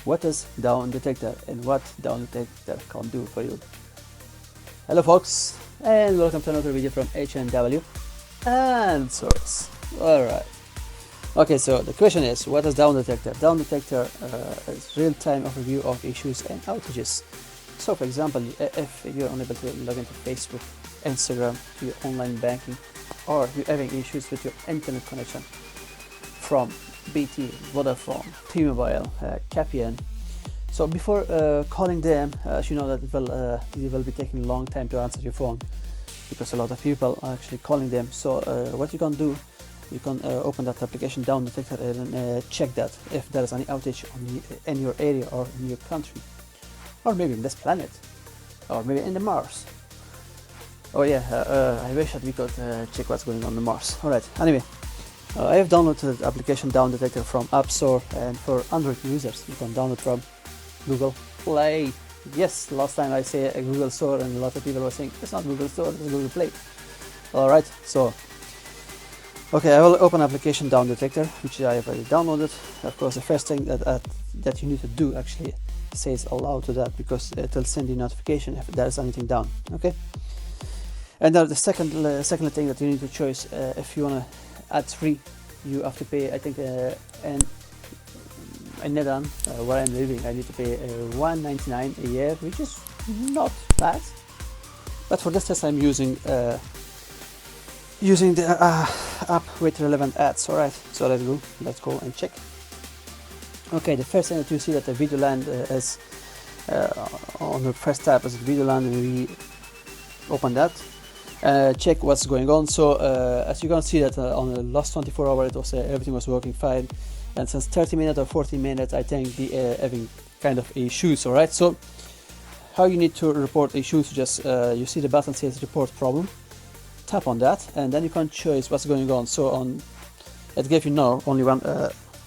what is Downdetector and what Downdetector can do for you. Hello folks, and welcome to another video from H&W Answers. Alright, okay, so the question is, what is Downdetector? Downdetector is real-time overview of issues and outages. So for example, if you're unable to log into Facebook, Instagram, to your online banking, or you're having issues with your internet connection from BT, Vodafone, T-Mobile, KPN. So before calling them, as you know that it will be taking a long time to answer your phone because a lot of people are actually calling them. So what you can do, you can open that application Downdetector and check that if there is any outage in your area or in your country, or maybe in this planet, or maybe in the Mars. Oh yeah, I wish that we could check what's going on Mars. Alright, anyway. I have downloaded the application Downdetector from App Store, and for Android users you can download from Google Play. Yes, last time I say a Google Store and a lot of people were saying it's not Google Store, it's Google Play. Alright, so okay, I will open application Downdetector, which I have already downloaded. Of course, the first thing that you need to do actually says allow to that, because it will send you notification if there's anything down. Okay, and now the second thing that you need to choose, if you want to ad-free, you have to pay, I think, in Netherlands, where I'm living, I need to pay $1.99 a year, which is not bad. But for this test, I'm using the app with relevant ads. Alright, so let's go and check. Okay, the first thing that you see that the video land is on the first tab is video land, and we open that. Check what's going on. So as you can see that on the last 24 hours it was everything was working fine, and since 30 minutes or 40 minutes I think the having kind of issues. Alright, so how you need to report issues, just you see the button says report problem, tap on that, and then you can choose what's going on. So it gave you now only one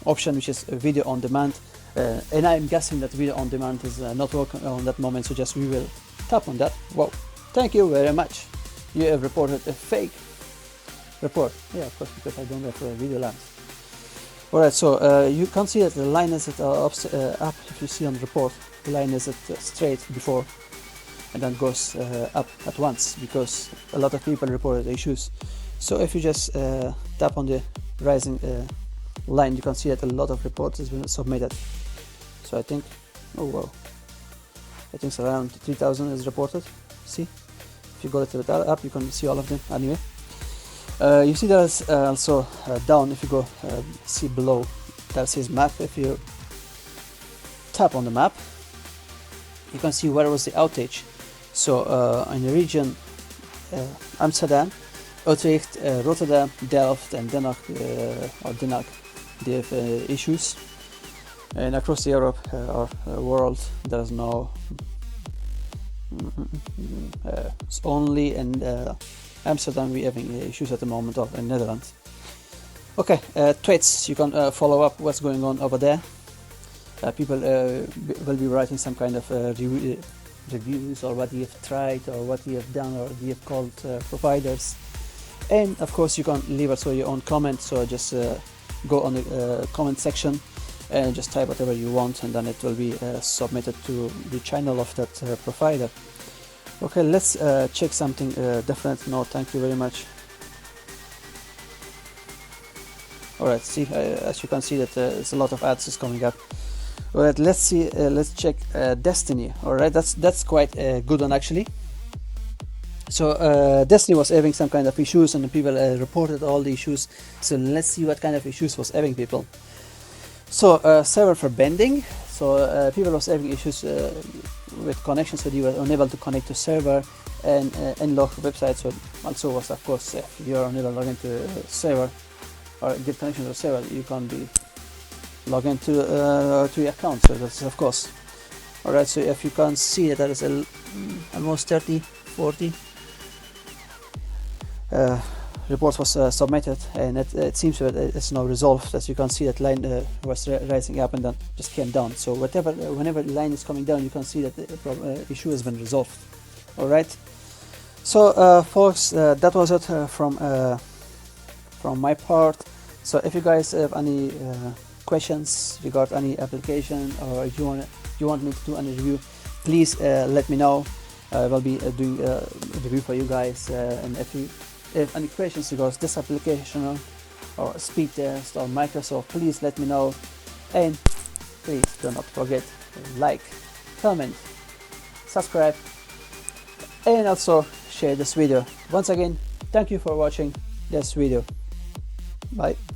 option, which is video on demand, and I'm guessing that video on demand is not working on that moment, so just we will tap on that. Wow, thank you very much. You have reported a fake report. Yeah, of course, because I don't have a video land. Alright, so you can see that the line is up. If you see on the report, the line is straight before, and then goes up at once, because a lot of people reported issues. So if you just tap on the rising line, you can see that a lot of reports has been submitted. So I think, oh wow, I think it's around 3,000 is reported. See? If you go to the app, you can see all of them. Anyway, you see there's also down, if you go see below, that says map. If you tap on the map, you can see where was the outage. So in the region Amsterdam, Utrecht, Rotterdam, Delft and Den Haag, they have issues. And across Europe or world, there's no it's only in Amsterdam we having issues at the moment, or in Netherlands. Okay, tweets, you can follow up what's going on over there. People will be writing some kind of reviews, or what you have tried, or what you have done, or you have called providers. And of course you can leave also your own comment, so just go on the comment section and just type whatever you want, and then it will be submitted to the channel of that provider. Okay, let's check something different. No, thank you very much. Alright, see, as you can see that there's a lot of ads is coming up. Alright, let's see, let's check Destiny. Alright, that's quite a good one actually. So Destiny was having some kind of issues, and the people reported all the issues. So let's see what kind of issues was having people. So server for bending. So people was having issues with connection, so they were unable to connect to server and unlock website. So also was, of course, if you are unable to log into server or get connection to the server, you can't be log into your account. So that's of course. Alright, so if you can see that there is almost 40 report was submitted, and it seems that it's now resolved. As you can see, that line was rising up and then just came down. So whenever the line is coming down, you can see that the issue has been resolved. All right. So folks, that was it from my part. So if you guys have any questions regarding any application, or if you want me to do any review, please let me know. I will be doing a review for you guys, and if you have any questions regarding this application or speed test or Microsoft, please let me know. And please do not forget to like, comment, subscribe, and also share this video. Once again, thank you for watching this video. Bye.